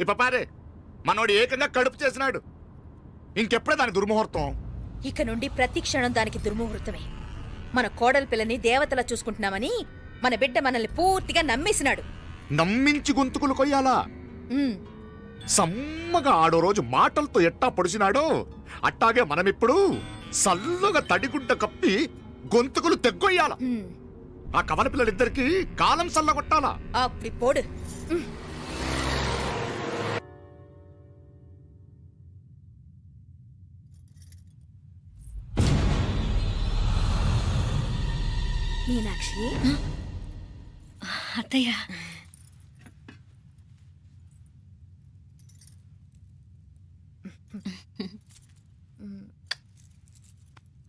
ఇప్ప పారే మనోడు ఏకంగా కడుపు చేసినాడు. ఇంకెప్పుడే దాని దుర్ముహూర్తం. ఇక నుండి ప్రతి క్షణం దానికి దుర్ముహూర్తమే. మన కోడలి పిల్లని దేవతలా చూసుకుంటున్నామని మన బిడ్డ మనల్ని పూర్తిగా నమ్మేసినాడు. నమ్మించి గొంతుకులు కొయ్యాలా? సమ్మగా ఆడో రోజు మాటలతో ఎట్టా పొడిచినాడో అట్టాగే మనమిప్పుడు సల్లుగా తడిగుడ్డ కప్పి గొంతుకులు తెగ్గొయ్యాల. ఆ కవల పిల్లలిద్దరికి కాలం సల్లగొట్టాలా. అప్పుడు పోడు. మీనాక్షి, అత్తయ్య,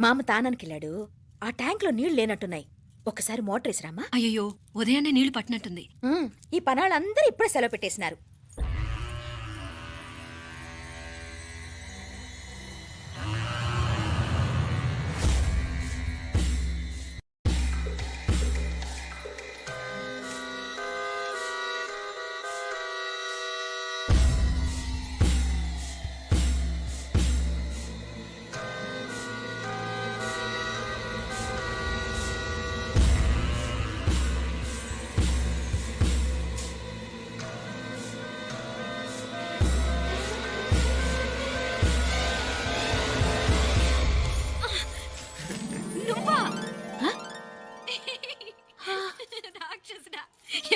మామ తానానికి వెళ్ళాడు. ఆ ట్యాంక్ లో నీళ్లు లేనట్టున్నాయి. ఒకసారి మోటార్ వేసిరామా. అయ్యో, ఉదయాన్నే నీళ్లు పట్టినట్టుంది. ఈ పనాళ్ళందరూ ఇప్పుడే సెలవు పెట్టేసినారు.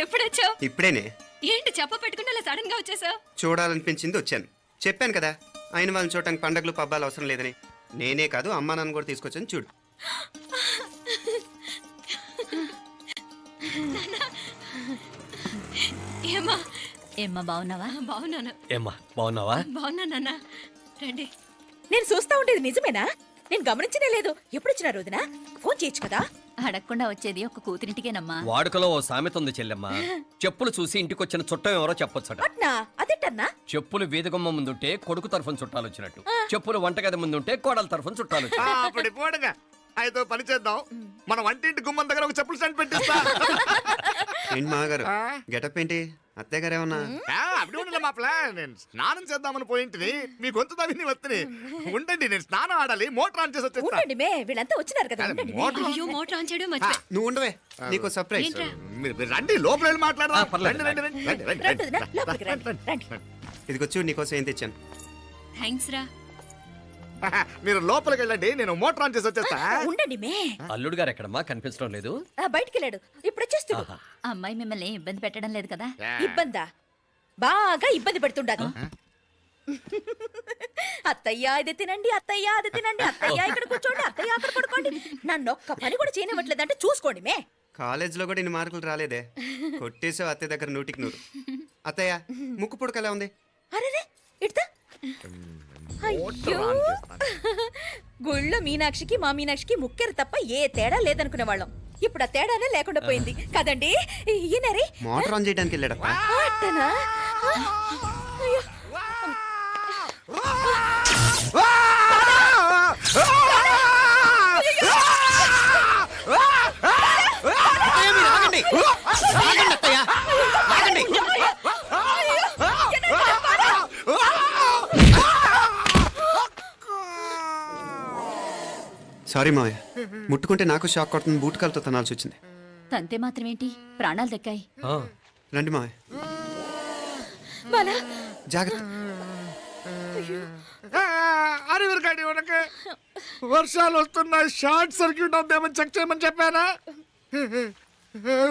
ఎప్పుడొచ్చావు? ఇప్పుడేనే. ఏంటి చెప్ప పెట్టుకుని సడన్ గా వచ్చేసావు? చూడాలనిపించింది వచ్చాను. చెప్పాను కదా, అయిన వాళ్ళని చూడటానికి పండగలు పబ్బాలు అవసరం లేదని. నేనే కాదు, అమ్మా నాన్న కూడా తీసుకొచ్చాను. చూడు. ఏమ్మా ఏమ్మా బాగున్నావా? బాగున్నాను. ఏమ్మా బాగున్నావా? బాగున్నా నాన్న. రండి. నేను చూస్తా ఉండేది నిజమేనా? నేను గమనించనే లేదు. ఎప్పుడొచ్చినా రోజున ఫోన్ చేయొచ్చు కదా. అడగకుండా వచ్చేది ఒక కూతురింటికేనమ్మా. వాడుకలో ఓ సామెత ఉంది చెల్లెమ్మ. చెప్పులు చూసి ఇంటికొచ్చిన చుట్టం ఎవరో చెప్పొచ్చట. అట్నా? అదేటన్నా? చెప్పులు వీధగుమ్మ ముందుంటే కొడుకు తరఫున చుట్టాలు వచ్చినట్టు, చెప్పులు వంటగది ముందుంటే కోడల తరఫున చుట్టాలు వచ్చినట్టు. అప్పుడు పోడుగా అయితే పని చేద్దాం. మన వంటింటి గుమ్మం దగ్గర ఒక చెప్పులు స్టాండ్ పెట్టిస్తా. ఏంటి మామగారు గెటప్ ఏంటి? అత్తయ్య గారు ఏమన్నా? అప్పుడు ఉండలే మా ప్లాన్. నేను స్నానం చేద్దామని పోయింటిని, మీ గొంతు తవ్వి వస్తుంది. ఉండండి, నేను స్నానం ఆడాలి. మోటార్ ఆన్ చేసి వచ్చేస్తా. ఉండండి మే, వీళ్ళంతా వచ్చినారు కదా. ఉండండి మే. అయ్యో, మోటార్ ఆన్ చేయడం మర్చిపోయా. నువ్వు ఉండవే, నీకు సర్ప్రైజ్. ఏంట్రా? మీరు రండి, లోపల వెళ్ళి మాట్లాడదాం. పర్లేదు. రండి, రండి, రండి, రండి, రండి, రండి వదినా, రండి. లోపలికి రండి, రండి. ఇదిగో చూడు, నీకోసం ఏం తెచ్చాను. థ్యాంక్స్ రా. మీరు లోపలికి వెళ్ళండి, నేను మోటార్ ఆన్ చేసి వచ్చేస్తా. ఉండండి మే. అల్లుడు గారు ఎక్కడమ్మా? కనిపించడం లేదు. బయటికి వెళ్ళాడు, ఇప్పుడు వచ్చేస్తాడు. ఆహా. అమ్మాయి మిమ్మల్ని ఇబ్బంది పెట్టడం లేదు కదా? ఇబ్బందా? బాగా ఇబ్బంది పెడుతుండదు. అత్తయ్య ఇది తినండి, అత్తయ్య అది తినండి, అత్తయ్య ఇక్కడ కూర్చోండి, అత్తయ్య అక్కడ పడుకోండి. నన్ను ఒక్క పని కూడా చేయనివ్వట్లేదంటే చూసుకోండి మే. కాలేజీలో కూడా ఇన్ని మార్కులు రాలేదే. కొట్టేసావు అత్తయ్య దగ్గర 100కి 100. అత్తయ్య, ముక్కు పుడక ఎలా ఉంది? అరే ఇడతా. అయ్యో, గుళ్ళో మీనాక్షికి మా మీనాక్షికి ముక్కెరు తప్ప ఏ తేడా లేదనుకునే వాళ్ళం. ఇప్పుడు ఆ తేడానే లేకుండా పోయింది కదండి. ఈయనరే మోటార్ ఆన్ చేయడానికి వెళ్ళాడప్ప. అట్టనా? అయ్యో. సారీ మావయ్య, ముట్టుకుంటే నాకు షాక్ కొడుతుంది. బూట్ కాలుతో తనాల్సి వచ్చింది. తంతే మాత్రమేంటి, ప్రాణాలు దక్కాయి. ఆ, రండి మావయ్య, బాలా, జాగ్రత్త. అరివిరకాడి ఉనకే వర్షాలు వస్తున్నాయి, షార్ట్ సర్క్యూట్ అవుతామని చెక్ చేయమని చెప్పానా?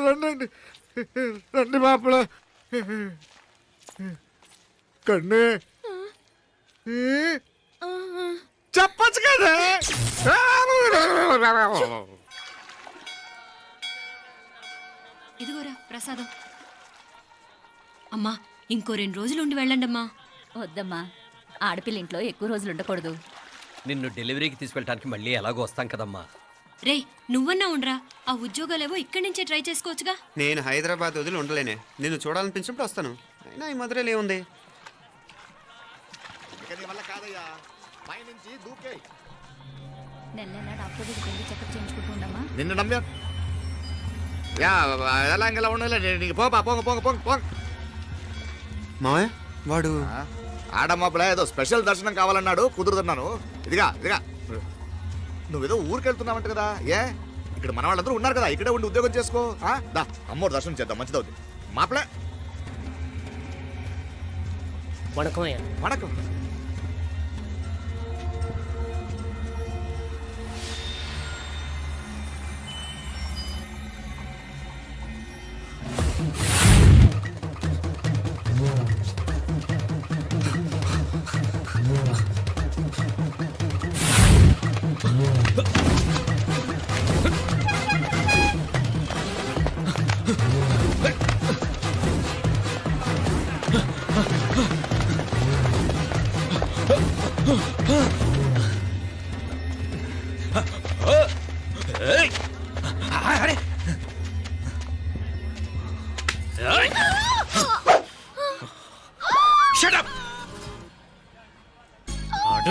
రండి రండి మాపల కన్ను చెప్పచ్చు కదా. ఇదిగోరా ప్రసాదం. అమ్మా, ఇంకో 2 రోజులు ఉండి వెళ్ళండి అమ్మా. వద్దమ్మా, ఆడపిల్ల ఇంట్లో ఎక్కువ రోజులు ఉండకూడదు. నిన్ను డెలివరీకి తీసుకెళ్ళడానికి మళ్ళీ ఎలాగో వస్తాం కదమ్మా. రేయ్, నువ్వన్నా ఉండరా. ఆ ఉద్యోగాలేవో ఇక్కడి నుంచే ట్రై చేసుకోవచ్చుగా. నేను హైదరాబాద్ వదిలి ఉండలేనే. నిన్ను చూడాలనిపించినప్పుడు వస్తాను. అయినా ఈ మధురలో ఏముంది? నెల నెల డాక్టర్ దగ్గరికి వెళ్ళి చెకప్ చేయించుకుంటూ ఉండమ్మా. నిన్ను నమ్మా ఎలా ఇంకెలా ఉండాలి. నీకు పోంగ పోంగ పోంగ పోంగ. మావయ్య, వాడు ఆడమ్మప్పుడే ఏదో స్పెషల్ దర్శనం కావాలన్నాడు, కుదురుతున్నాను. ఇదిగా నువ్వేదో ఊరికెళ్తున్నావంట కదా, ఏ ఇక్కడ మన వాళ్ళందరూ ఉన్నారు కదా, ఇక్కడే ఉండి ఉద్యోగం చేసుకో. దా అమ్మోడు దర్శనం చేద్దాం, మంచిదవుద్ది. మాపలే వణకం.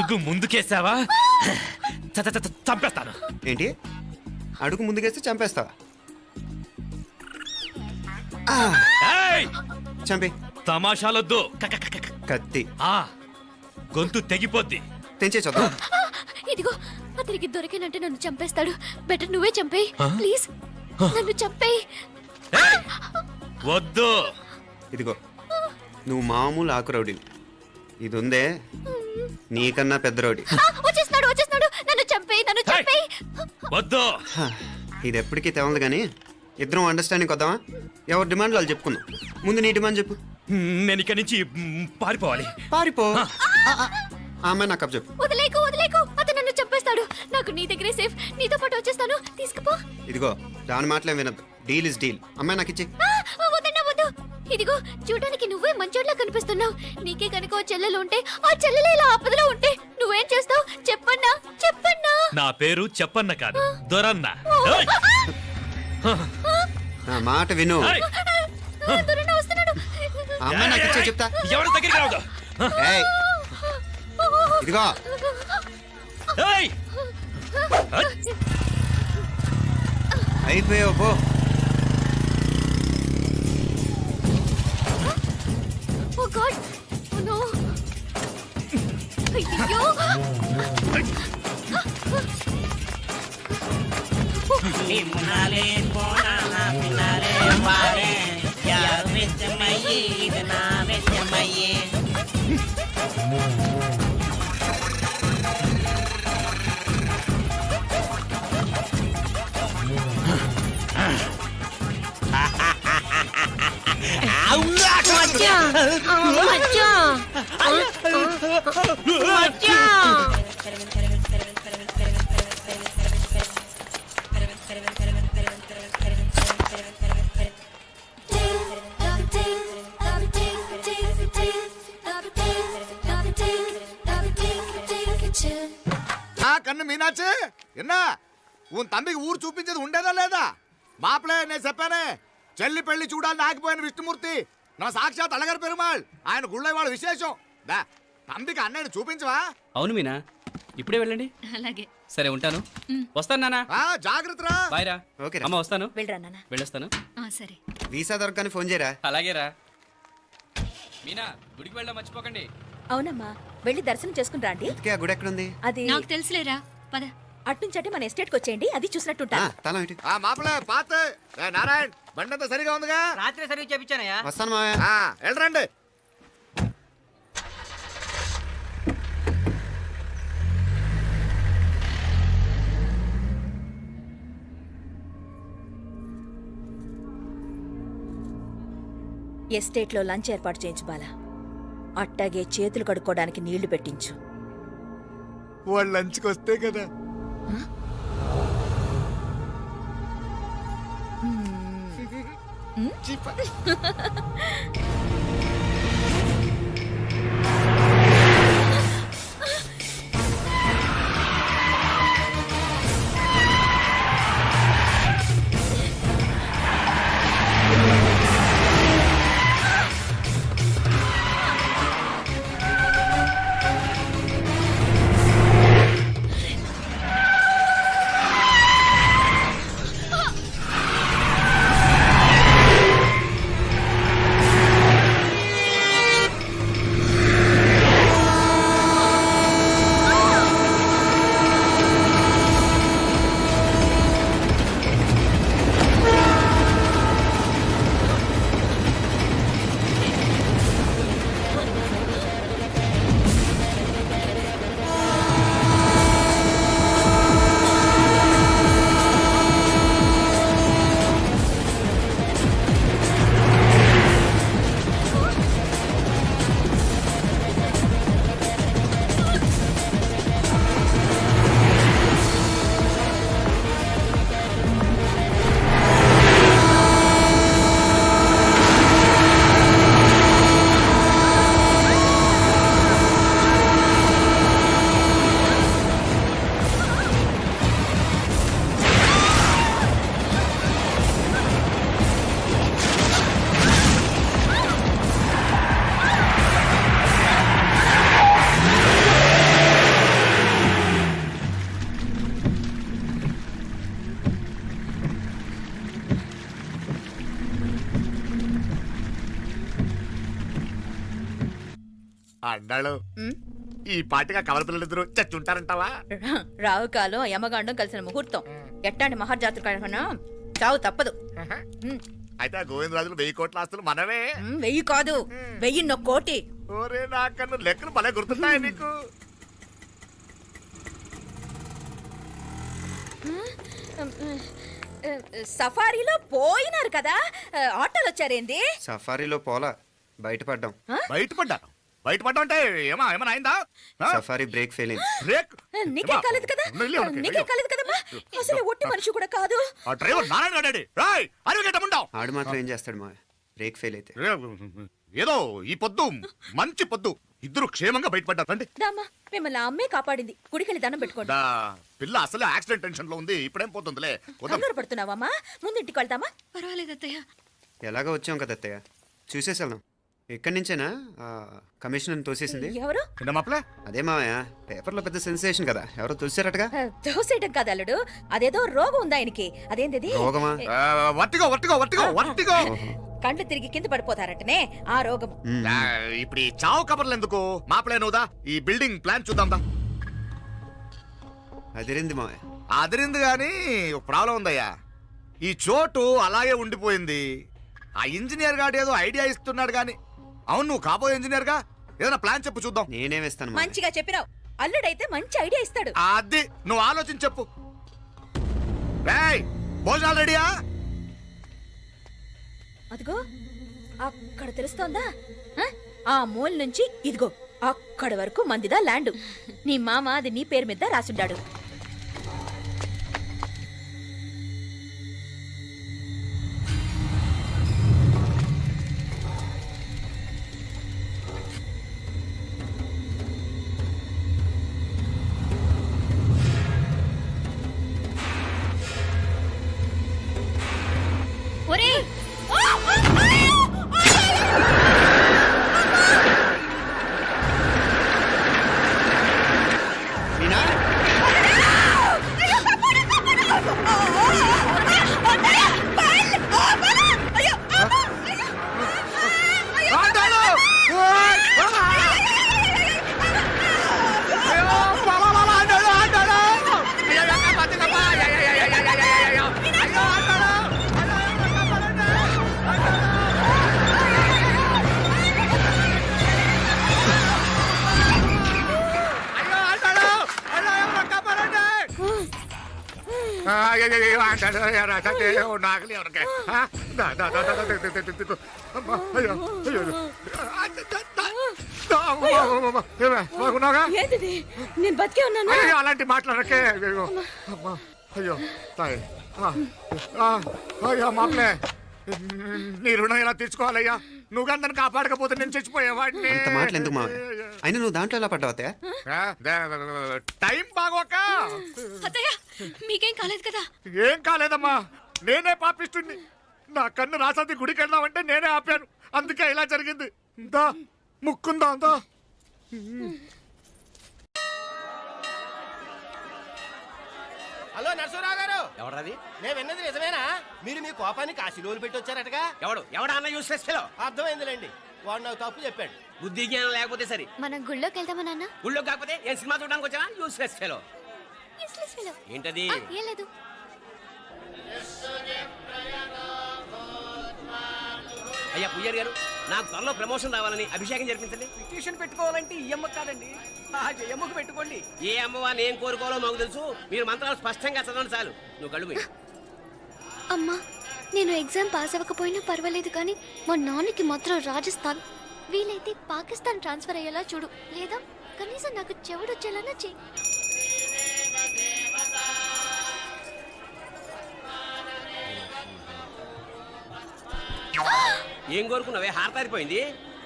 అడుగు ముందుకేసావా చంపేస్తాను. ఏంటి అడుగు ముందుకేస్తే చంపేస్తావా? ఏయ్! చంపి. తమాషాలొద్దు. కత్తి ఆ గొంతు తెగిపోద్ది. తెంచే చూద్దాం. ఇదిగో అతనికి దొరికినంటే నన్ను చంపేస్తాడు. బెటర్ నువ్వే చంపేయి ప్లీజ్. నన్ను చంపేయి. ఏయ్! వద్దు. ఇదిగో నువ్వు మామూలు ఆకు రౌడీ, ఇది ఉందే నీకన్నా పెద్ద రౌడీ. వచ్చేస్తున్నాడు. నన్ను చంపేయి. వద్దు. ఇది ఎప్పటికీ తెవలదు కానీ ఇద్దరం అండర్స్టాండింగ్ వద్దామా? ఎవరి డిమాండ్ వాళ్ళు చెప్పుకుందాం. ముందు నీ డిమాండ్ చెప్పు. నేను ఇక్కడి నుంచి పారిపోవాలి. పారిపో. ఆ అమ్మాయి నాకు చెప్పు. వదిలేకు అతను నన్ను చంపేస్తాడు. నాకు నీ దగ్గరే సేఫ్. నీతో పాటు వచ్చేస్తాను. తీసుకుపో. ఇదిగో దాని మాటలే వినద్దు. Deal is deal. అమ్మాయి నాకు ఇచ్చి. వద్దు. ఇదిగో చూడడానికి నువ్వే మంచోడ్లా కనిపిస్తున్నావు. నీకే కనుక ఓ చెల్లెలు ఉంటే, ఆ చెల్లెలు ఇలా ఆపదలో ఉంటే నువ్వేం చేస్తావు? చెప్పన్నా. నా పేరు చెప్పన్న కాదు, దొరన్న. ఏయ్! నా మాట విను. ఏయ్! దొరన్న వస్తున్నాడు. ఆ అమ్మాయి నాకు ఇచ్చే చెప్తా. ఎవరి దగ్గరికి రావద్దు. ఏయ్, ఇదిగో ఏయ్! అయిపోయావు పో. Oh god. Oh no. అయ్యో. Finale, buona finale, vale. Ya vete mai, na vete mai. కన్ను మీనాచి ఎన్నా ఉన్ తమ్మికి ఊరు చూపించేది ఉండేదా లేదా? మాపలే నేను చెప్పానే, చెల్లి పెళ్లి చూడాలని ఆగిపోయిన విష్ణుమూర్తి నా సాక్షాత్ అళగర్ పెరుమాళ్. ఆయన గుళ్ళ వాళ్ళ విశేషం. దా తమ్మికి అన్నయ్యని చూపించవా? అవును మీనా, ఇప్పుడే వెళ్ళండి. అలాగే. సరే ఉంటాను. వస్తాను నాన్న. జాగ్రత్తరా. బాయ్ రా. ఓకే అమ్మ వస్తాను. వెళ్ళరా నాన్న. వెళ్ళొస్తాను. సరే. వీసా దొరకని ఫోన్ చేయరా. అలాగే రా. మీనా గుడికి వెళ్ళడం మర్చిపోకండి. అవునమ్మా, వెళ్ళి దర్శనం చేసుకుని రాండి. ఇంతకీ ఆ గుడి ఎక్కడుంది? అది నాకు తెలుసులేరా, పద. అట్నుంచి మన ఎస్టేట్ కి వచ్చేయండి, అది చూసినట్టుంటా. తల ఇటు. మాపలే పాత నారాయణ్ బండంతా సరిగా ఉందిగా? రాత్రి సర్వీస్ చేయించానయ్యా. వస్తాను మావయ్య. వెళ్ళరండి. ఎస్టేట్ లో లంచ్ ఏర్పాటు చేయించు బాలా. అట్టాగే చేతులు కడుక్కోవడానికి నీళ్లు పెట్టించు. వాళ్ళు లంచ్కి వస్తే కదా. అన్నాడు ఉమ్, ఈ పాటిగా కవల పిల్లలిద్దరు చచ్చుంటారంటావా? రావు కాలం యమగాండం కలిసిన ముహూర్తం ఎట్టాంటి మహర్జాతృ కన్నా చావు తప్పదు. ఉమ్, అయితే ఆ గోవిందరాజులు 1000 కోట్ల ఆస్తులు మనమే. 1000 కాదు 1000 కోటి. ఓరే నాకన్ను లెక్కలు భలే గుర్తున్నాయి నీకు. సఫారీలో పోయినారు కదా, ఆటోలు వచ్చారేంది? సఫారీలో పోలా బయటపడ్డాం. బయటపడ్డా అంటే ఏమైనా అయిందా? సఫారీ బ్రేక్ ఫెయిల్ అయింది. బ్రేక్? నీకే కాలేదు కదా, నీకే కాలేదు కదమ్మా. అసలు ఒట్టి మనిషి కూడా కాదు. ఆ డ్రైవర్ నారాయణ గాడి రాయ్ అరగటముండావు. ఆడు మాత్రం ఏం చేస్తాడు మా బ్రేక్ ఫెయిల్ అయితే. ఏదో ఈ పొద్దు మంచి పొద్దు ఇద్దరు క్షేమంగా బయటపడ్డారు. రండి. దామా మిమ్మల్ని ఆ అమ్మే కాపాడింది. గుడికెళ్ళి దండం పెట్టుకోండి. దా, పిల్ల అసలు యాక్సిడెంట్ టెన్షన్ లో ఉంది. ఇప్పుడేం పోతుందిలే. కంగారు పడుతున్నావమ్మా? ముందు ఇంటికి వెళ్తామా? పర్వాలేదు అత్తయ్య. ఎలాగో వచ్చాం కదా అత్తయ్య, చూసేసి వెళ్దాం. ఎక్కడి నుంచేనా కమిషనర్ తోసేసింది? ఎవరు? మాప్లే అదే మావయ్య, పేపర్లో పెద్ద సెన్సేషన్ కదా, ఎవరో తోసారటగా. దోసేయటం కాదు అల్లుడు, అదేదో రోగం ఉందా ఆయనకి. అదేంటిది? రోగమా? Vertigo vertigo vertigo vertigo. కండ్లు తిరిగి కింద పడిపోతారటనే ఆ రోగం. ఇప్పుడు ఈ చావు కబర్లు ఎందుకు? మాప్లే నువ్వుదా ఈ బిల్డింగ్ ప్లాన్ చూద్దాందా. అదిరింది మావయ్య. అదిరింది గాని ఒక ప్రాబ్లం ఉందయ్యా. ఈ చోటు అలాగే ఉండిపోయింది. ఆ ఇంజనీర్ గాడు ఏదో ఐడియా ఇస్తున్నాడు గాని. అవును, నువ్వు కాబోయే ఇంజనీర్ గా ఏదైనా ప్లాన్ చెప్పు చూద్దాం. నేనే వేస్తాను. మంచిగా చెప్పినావు. అల్లుడైతే మంచి ఐడియా ఇస్తాడు. అది నువ్వు ఆలోచించి చెప్పు. రేయ్, భోజనాలు రెడీయా? అదిగో అక్కడ తెలుస్తోందా? ఆ మూల నుంచి ఇదిగో అక్కడ వరకు మందిదా ల్యాండ్. నీ మామ అది నీ పేరు మీద రాసుండాడు. ఒరేయ్ మీనా? ఆండాలు! ఓయ్! అయ్యో, బాబా, బాబా, ఆండాలు, ఆండాలు! అయ్యో, ఎక్క పత్తికప్ప! అయ్యో, ఆండాలు! అయ్యో, ఆండాలు! అయ్యో, ఎక్క పరండి! అయ్యో, ఆండాలు, అయ్యో, నాగలి ఎవరికి? దా, దా, దా, దా, దా, దా, దా, దా, దా. అమ్మా, అయ్యో, అయ్యో, బాగున్నాగా? ఏంటిది? నేను బతికే ఉన్నాను. అయ్యో, అలాంటి మాట్లాడకే. అయ్యో, అమ్మా, అయ్యో, తాయ్. అయ్యో, మాప్లే, నీ రుణం ఎలా తీర్చుకోవాలయ్యా? నువ్వు అందరిని కాపాడకపోతే నేను చచ్చిపోయేవాడిని. అంత మాటలు ఎందుకు మావయ్య? అయినా నువ్వు దాంట్లో ఎలా పడ్డావు అత్తయ్య? టైం బాగోక. అత్తయ్య మీకేం కాలేదు కదా? ఏం కాలేదమ్మా, నేనే పాపిస్తుంది. నా కన్ను రాసాది గుడికి వెళ్దామంటే నేనే ఆపాను. అందుకే ఇలా జరిగింది. దా, ముక్కుందా దా. హలో నరసరావు గారు, ఎవరది? నేను విన్నది నిజమేనా? మీరు మీ కోపానికి కాశీలోలు పెట్టి వచ్చారటగా? ఎవడన్నా యూస్ చేస్తే అర్థమైందిలేండి, వాడు నాకు తప్పు చెప్పాడు. బుద్ధి జ్ఞానం లేకపోతే సరే. మనం గుళ్ళోకి వెళ్దామా నాన్న? ఊళ్ళో కాకపోతే ఏం సినిమా చూడడానికి వచ్చానా? యూస్ చేస్తేలో Useless fellow. ఏంటది? ఏం లేదు. అయ్యా పుయ్యర్ గారు, నాకు త్వరలో ప్రమోషన్ రావాలని అభిషేకం జరిపించండి. పిటిషన్ పెట్టుకోవాలంటే ఈ అమ్మ కాదండి, ఆ జయమ్మకు పెట్టుకోండి. ఏ అమ్మవారిని ఏం కోరుకోవాలో మాకు తెలుసు. మీరు మంత్రాలు స్పష్టంగా చదవండి చాలు. నువ్వు కళ్ళు పోయి. అమ్మా, నేను ఎగ్జామ్ పాస్ అవ్వకపోయినా పర్వాలేదు కానీ మా నాన్నకి మాత్రం రాజస్థాన్, వీలైతే పాకిస్తాన్ ట్రాన్స్ఫర్ అయ్యేలా చూడు. లేదా కనీసం నాకు చెవుడొచ్చేలానా చెయ్యి. ఏం కోరుకున్నావే? హారతారిపోయింది.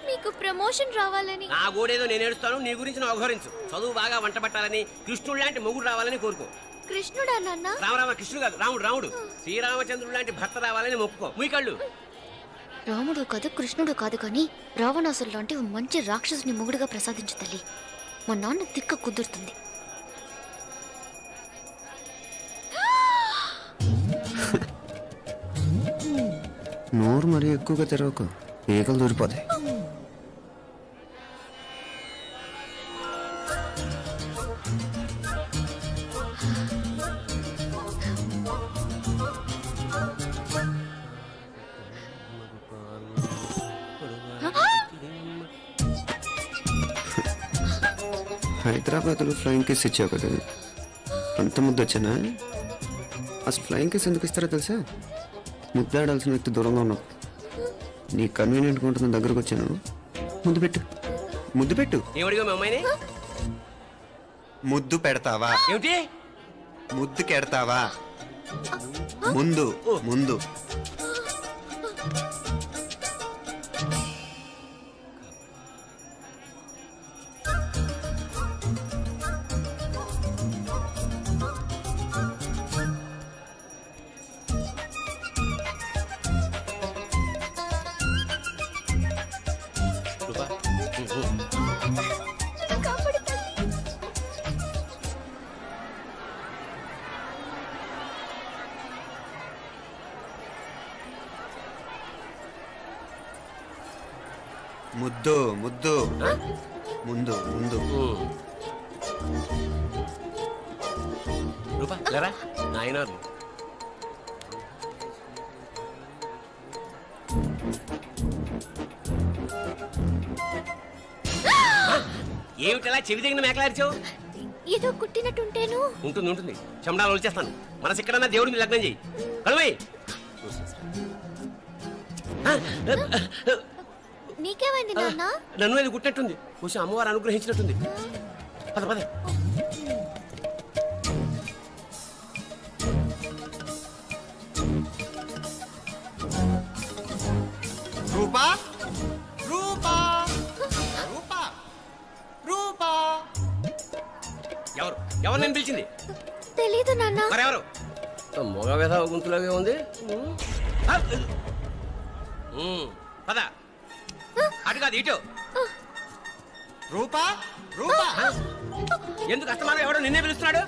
మీకు ప్రమోషన్ రావాలని. నా గోడేదో నేను ఏడుస్తాను, నీ గురించి నువ్వు అవహరించు. చదువు బాగా వంట పట్టాలని, కృష్ణుడు లాంటి మొగుడు రావాలని కోరుకో. కృష్ణుడా నాన్న? రామరామ కృష్ణుడు కాదు, రాముడు రాముడు. శ్రీరామచంద్రుడు లాంటి భర్త రావాలని మొక్కుకో. మీ కళ్ళు. రాముడు కాదు కృష్ణుడు కాదు కానీ రావణాసురు లాంటి ఓ మంచి రాక్షసుని మొగుడుగా ప్రసాదించు తల్లి. మా నాన్న తిక్క కుదురుతుంది. నోరు మరీ ఎక్కువగా తెరవకు, ఈగలు దూరిపోతాయి. హైదరాబాద్లో ఫ్లయింగ్ కిస్ ఇచ్చావు కదా, అంత ముద్దు వచ్చానా? అసలు ఫ్లయింగ్ కిస్ ఎందుకు ఇస్తారో తెలుసా? ముద్దాడాల్సిన వ్యక్తి దూరంగా ఉన్నావు. నీ కన్వీనియంట్గా ఉంటుంది దగ్గరకు వచ్చాను. ముద్దు పెట్టు, ముద్దు పెట్టు. ఏమడిగా మీ అమ్మాయిని? ముద్దు పెడతావా? ఏమిటి? ముద్దు కెడతావా? ముందు ముందు. ముద్దు ముద్దు. ముందు ముందు. రూపా లేరా నాయనారు. ఏమిటలా చెవి దగ్గర మేకలారిచావు? ఏదో కుట్టినట్టుంటేను. ఉంటుంది ఉంటుంది, చెమడాలు వచ్చేస్తాను. మనసు ఎక్కడన్నా దేవుడి మీద లగ్నం చేయి. కలువై. నీకేమైంది నాన్న? నన్ను అది గుట్టినట్టుంది, కొంచెం అమ్మవారు అనుగ్రహించినట్టుంది. పద పద. రూపా రూపా రూపా రూపా. ఎవరు ఎవరు నేను పిలిచింది? తెలీదు నాన్న. మరెవరు? మొగ వ్యధ గుంతులాగే ఉంది. పద. అటు కాదు ఇటు. రూపా రూపా. ఎందుకు అస్తమానం ఎవడో నిన్నే పిలుస్తున్నాడు?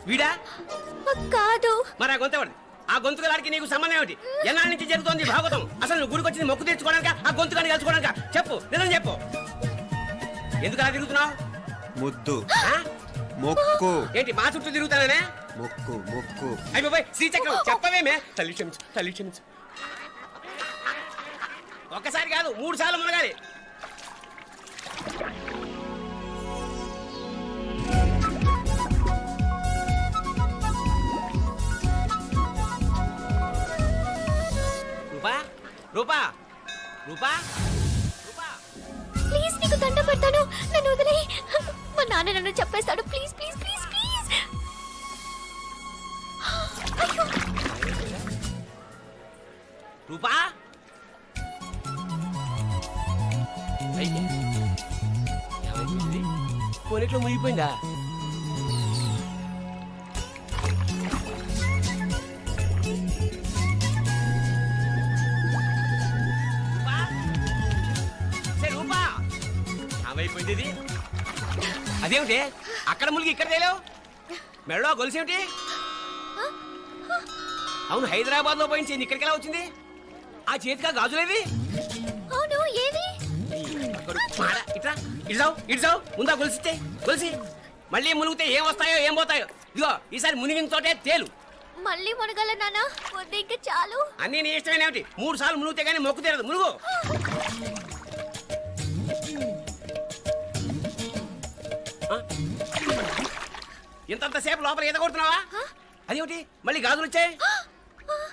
వీడా? కాదు. మరి ఆ గొంతు ఎవరిది? ఆ గొంతుగాడికి నీకు సంబంధం ఏమిటి? ఎన్నాళ్ళ నుంచి జరుగుతోంది భాగవతం? అసలు నువ్వు గుడికి వచ్చింది మొక్కు తీర్చుకోవడానిక, ఆ గొంతుగాని కలుసుకోవడానిక? చెప్పు, నిజం చెప్పు. ఎందుకు అలా తిరుగుతున్నావు? ముద్దు మొక్కు. ఏంటి మా చుట్టూ తిరుగుతానే? మొక్కు మొక్కు. అయిపోయి శ్రీచక్రం చెప్పవేమే? తల్లి క్షమించు, తల్లి క్షమించు. ఒక్కసారి కాదు 3 సార్లు మునగాలి. రూపా రూపా రూపా రూపా. ప్లీజ్ నీకు దండ పెడతాను, నన్ను వదిలే. మా నాన్న నన్ను చెప్పేస్తాడు. Please please please please. అయ్యో. రూపా. కొనిట్లో మునిగిపోయిందా? రూపా ఏమైపోయింది ఇది? అదేమిటి అక్కడ మునిగి ఇక్కడ తేలేవు? మెడలో గొలుసేమిటి? అవును, హైదరాబాద్ లో పోయించి ఇక్కడికి ఎలా వచ్చింది? ఆ చేతిగా గాజులేవి? అవును, ఏవి? ఇట్రా ఇడ్సావు ఇడ్సావు. ముందా గొలిసితే గొలిసి మళ్ళీ మునిగితే ఏం వస్తాయో ఏం పోతాయో. ఇదిగో ఈసారి మునిగిన తోటే తేలు. మళ్ళీ మునగల నాన్న, వద్దు ఇంకా చాలు. అన్నీ నీ ఇష్టమైన ఏమిటి? 3 సార్లు మునిగితే కానీ మొక్కు తీరదు. మునుగు. ఇంతంతసేపు లోపల ఈత కొడుతున్నావా? అదేమిటి మళ్ళీ గాజులు వచ్చాయి?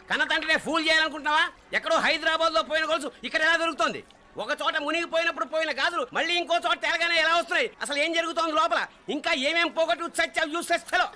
కన్న తండ్రినే ఫూల్ చేయాలనుకుంటున్నావా? ఎక్కడో హైదరాబాద్ లో పోయిన గొలుసు ఇక్కడ ఎలా దొరుకుతుంది? ఒక చోట మునిగిపోయినప్పుడు పోయిన గాజులు మళ్ళీ ఇంకో చోట తేలగానే ఎలా వస్తున్నాయి? అసలు ఏం జరుగుతోంది లోపల? ఇంకా ఏమేం పోగొట్టు చచ్చావు యూస్లెస్ ఫెలో.